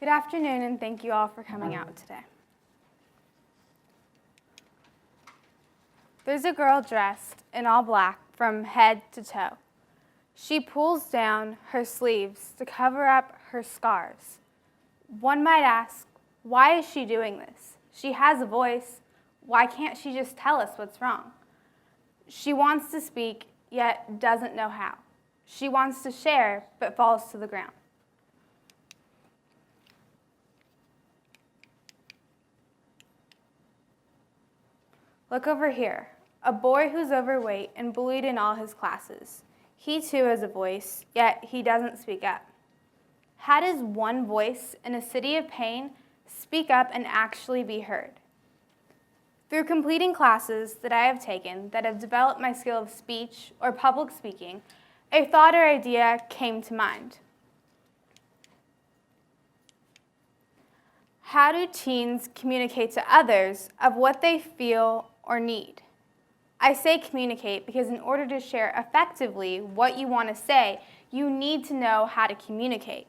Good afternoon, and thank you all for coming out today. There's a girl dressed in all black from head to toe. She pulls down her sleeves to cover up her scars. One might ask, why is she doing this? She has a voice. Why can't she just tell us what's wrong? She wants to speak, yet doesn't know how. She wants to share, but falls to the ground. Look over here, a boy who's overweight and bullied in all his classes. He too has a voice, yet he doesn't speak up. How does one voice in a city of pain speak up and actually be heard? Through completing classes that I have taken that have developed my skill of speech or public speaking, a thought or idea came to mind. How do teens communicate to others of what they feel or need? I say communicate because in order to share effectively what you want to say, you need to know how to communicate.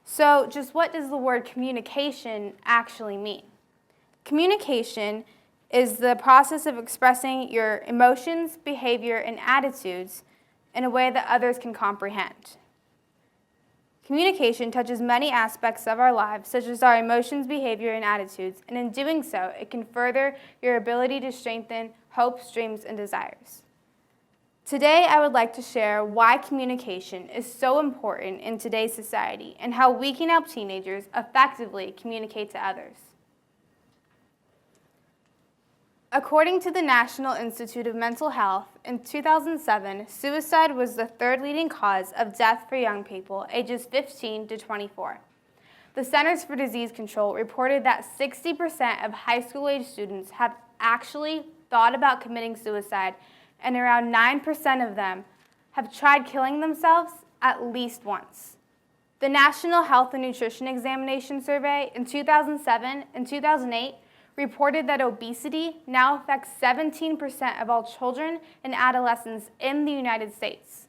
So just what does the word communication actually mean? Communication is the process of expressing your emotions, behavior, and attitudes in a way that others can comprehend. Communication touches many aspects of our lives, such as our emotions, behavior, and attitudes, and in doing so, it can further your ability to strengthen hopes, dreams, and desires. Today, I would like to share why communication is so important in today's society and how we can help teenagers effectively communicate to others. According to the National Institute of Mental Health, in 2007, suicide was the third leading cause of death for young people ages 15 to 24. The Centers for Disease Control reported that 60% of high school-age students have actually thought about committing suicide, and around 9% of them have tried killing themselves at least once. The National Health and Nutrition Examination Survey in 2007 and 2008 reported that obesity now affects 17% of all children and adolescents in the United States.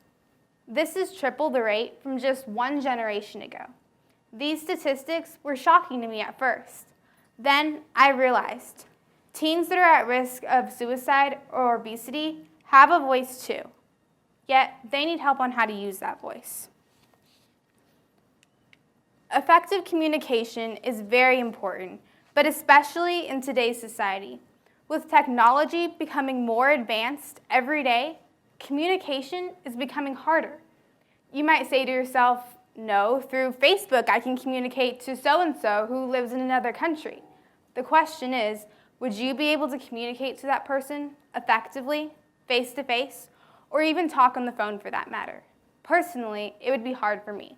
This is triple the rate from just one generation ago. These statistics were shocking to me at first. Then I realized teens that are at risk of suicide or obesity have a voice too, yet they need help on how to use that voice. Effective communication is very important, but especially in today's society. With technology becoming more advanced every day, communication is becoming harder. You might say to yourself, no, through Facebook I can communicate to so-and-so who lives in another country. The question is, would you be able to communicate to that person effectively, face-to-face, or even talk on the phone for that matter? Personally, it would be hard for me.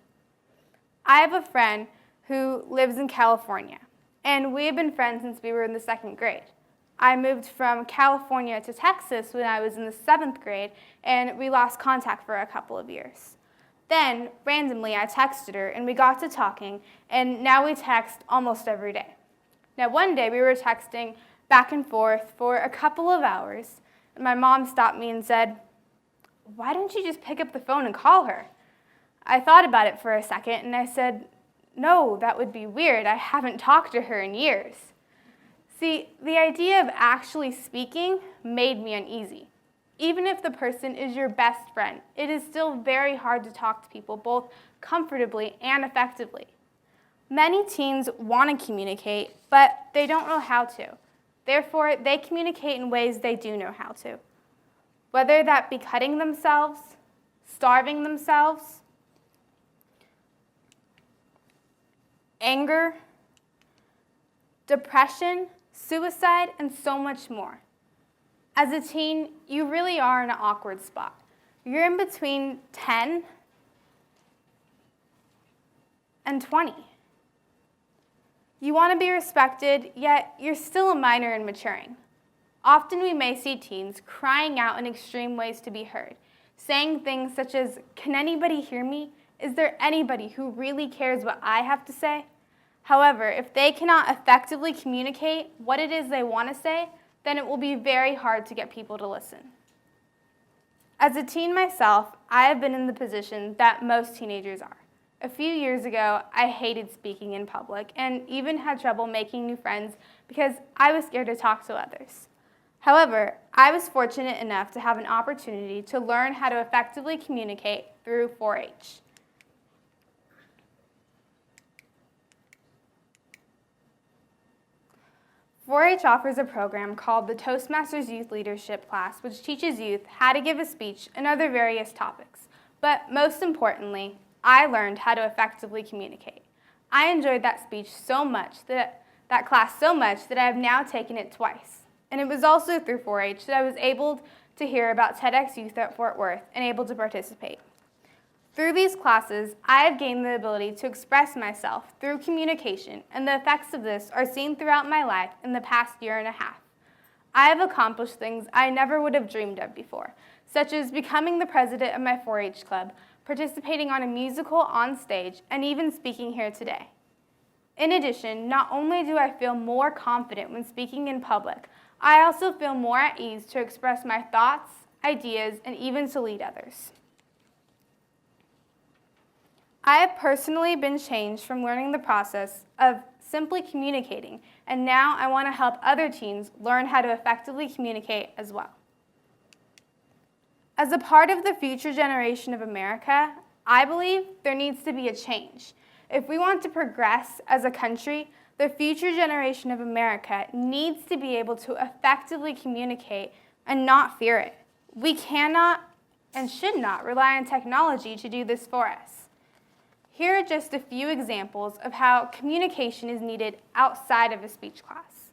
I have a friend who lives in California, and we have been friends since we were in the 2nd grade. I moved from California to Texas when I was in the 7th grade, and we lost contact for a couple of years. Then, randomly, I texted her, and we got to talking, and now we text almost every day. Now, one day, we were texting back and forth for a couple of hours, and my mom stopped me and said, "Why don't you just pick up the phone and call her?" I thought about it for a second, and I said, "No, that would be weird. I haven't talked to her in years." See, the idea of actually speaking made me uneasy. Even if the person is your best friend, it is still very hard to talk to people both comfortably and effectively. Many teens want to communicate, but they don't know how to. Therefore, they communicate in ways they do know how to. Whether that be cutting themselves, starving themselves, anger, depression, suicide, and so much more. As a teen, you really are in an awkward spot. You're in between 10 and 20. You want to be respected, yet you're still a minor and maturing. Often we may see teens crying out in extreme ways to be heard, saying things such as, "Can anybody hear me? Is there anybody who really cares what I have to say?" However, if they cannot effectively communicate what it is they want to say, then it will be very hard to get people to listen. As a teen myself, I have been in the position that most teenagers are. A few years ago, I hated speaking in public and even had trouble making new friends because I was scared to talk to others. However, I was fortunate enough to have an opportunity to learn how to effectively communicate through 4-H. .4-H offers a program called the Toastmasters Youth Leadership Class, which teaches youth how to give a speech and other various topics. But most importantly, I learned how to effectively communicate. I enjoyed that class so much that I have now taken it twice. And it was also through 4-H that I was able to hear about TEDx Youth at Fort Worth and able to participate. Through these classes, I have gained the ability to express myself through communication, and the effects of this are seen throughout my life in the past year and a half. I have accomplished things I never would have dreamed of before, such as becoming the president of my 4-H club, participating on a musical on stage, and even speaking here today. In addition, not only do I feel more confident when speaking in public, I also feel more at ease to express my thoughts, ideas, and even to lead others. I have personally been changed from learning the process of simply communicating, and now I want to help other teens learn how to effectively communicate as well. As a part of the future generation of America, I believe there needs to be a change. If we want to progress as a country, the future generation of America needs to be able to effectively communicate and not fear it. We cannot and should not rely on technology to do this for us. Here are just a few examples of how communication is needed outside of a speech class.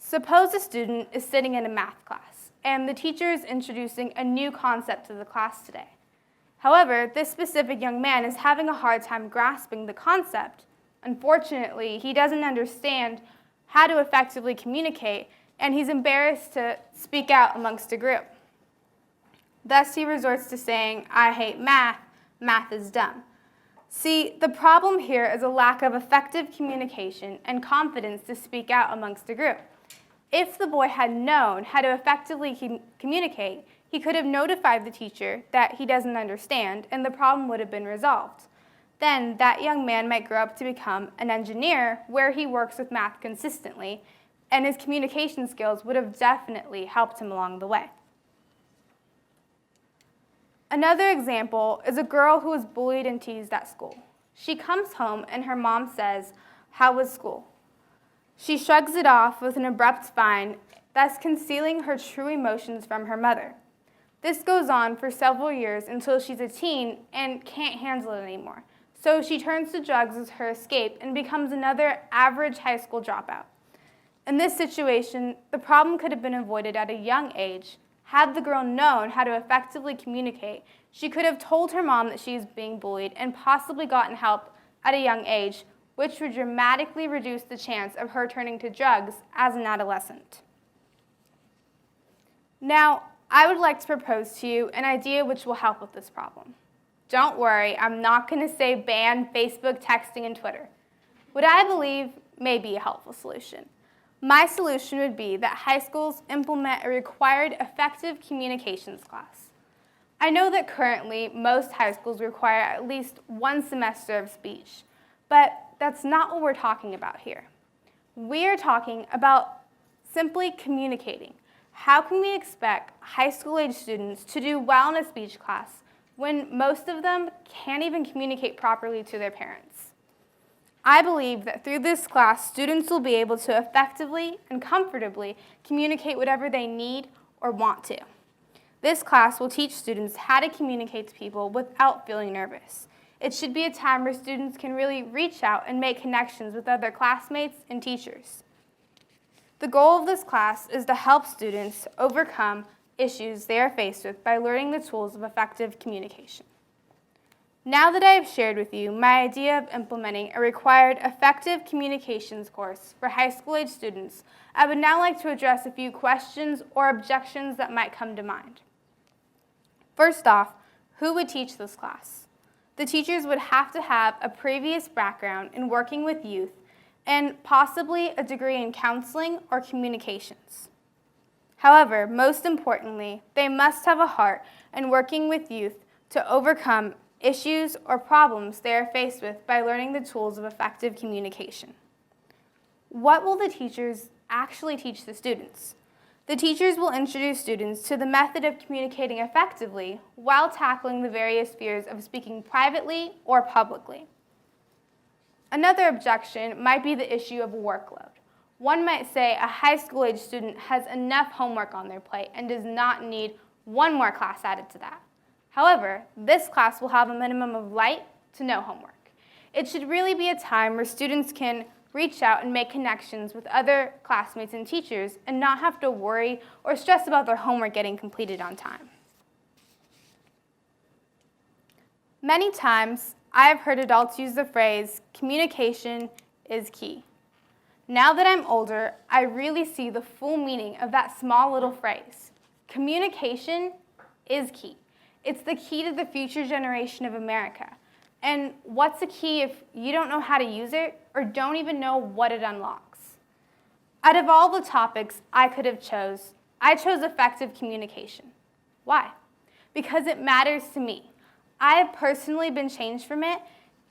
Suppose a student is sitting in a math class, and the teacher is introducing a new concept to the class today. However, this specific young man is having a hard time grasping the concept. Unfortunately, he doesn't understand how to effectively communicate, and he's embarrassed to speak out amongst a group. Thus, he resorts to saying, "I hate math, math is dumb." See, the problem here is a lack of effective communication and confidence to speak out amongst a group. If the boy had known how to effectively communicate, he could have notified the teacher that he doesn't understand, and the problem would have been resolved. Then that young man might grow up to become an engineer where he works with math consistently, and his communication skills would have definitely helped him along the way. Another example is a girl who was bullied and teased at school. She comes home and her mom says, "How was school?" She shrugs it off with an abrupt fine, thus concealing her true emotions from her mother. This goes on for several years until she's a teen and can't handle it anymore. So she turns to drugs as her escape and becomes another average high school dropout. In this situation, the problem could have been avoided at a young age. Had the girl known how to effectively communicate, she could have told her mom that she is being bullied and possibly gotten help at a young age, which would dramatically reduce the chance of her turning to drugs as an adolescent. Now, I would like to propose to you an idea which will help with this problem. Don't worry, I'm not going to say ban Facebook, texting, and Twitter. What I believe may be a helpful solution. My solution would be that high schools implement a required effective communications class. I know that currently most high schools require at least one semester of speech, but that's not what we're talking about here. We are talking about simply communicating. How can we expect high school age students to do well in a speech class when most of them can't even communicate properly to their parents? I believe that through this class, students will be able to effectively and comfortably communicate whatever they need or want to. This class will teach students how to communicate to people without feeling nervous. It should be a time where students can really reach out and make connections with other classmates and teachers. The goal of this class is to help students overcome issues they are faced with by learning the tools of effective communication. Now that I have shared with you my idea of implementing a required effective communications course for high school age students, I would now like to address a few questions or objections that might come to mind. First off, who would teach this class? The teachers would have to have a previous background in working with youth and possibly a degree in counseling or communications. However, most importantly, they must have a heart in working with youth to overcome issues, or problems they are faced with by learning the tools of effective communication. What will the teachers actually teach the students? The teachers will introduce students to the method of communicating effectively while tackling the various fears of speaking privately or publicly. Another objection might be the issue of workload. One might say a high school-age student has enough homework on their plate and does not need one more class added to that. However, this class will have a minimum of light to no homework. It should really be a time where students can reach out and make connections with other classmates and teachers and not have to worry or stress about their homework getting completed on time. Many times, I have heard adults use the phrase, communication is key. Now that I'm older, I really see the full meaning of that small little phrase. Communication is key. It's the key to the future generation of America. And what's the key if you don't know how to use it or don't even know what it unlocks? Out of all the topics I could have I chose effective communication. Why? Because it matters to me. I have personally been changed from it,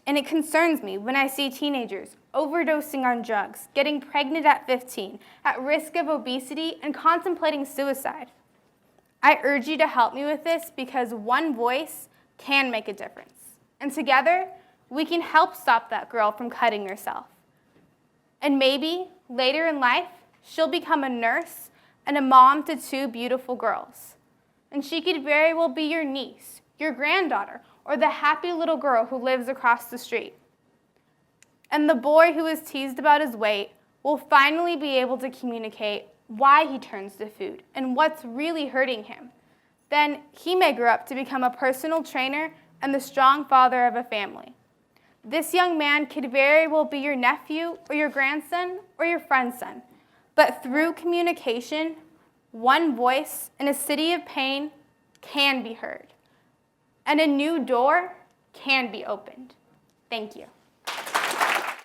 and it concerns me when I see teenagers overdosing on drugs, getting pregnant at 15, at risk of obesity, and contemplating suicide. I urge you to help me with this because one voice can make a difference. And together, we can help stop that girl from cutting herself. And maybe, later in life, she'll become a nurse and a mom to 2 beautiful girls. And she could very well be your niece, your granddaughter, or the happy little girl who lives across the street. And the boy who is teased about his weight will finally be able to communicate why he turns to food and what's really hurting him. Then he may grow up to become a personal trainer and the strong father of a family. This young man could very well be your nephew or your grandson or your friend's son. But through communication, one voice in a city of pain can be heard, and a new door can be opened. Thank you.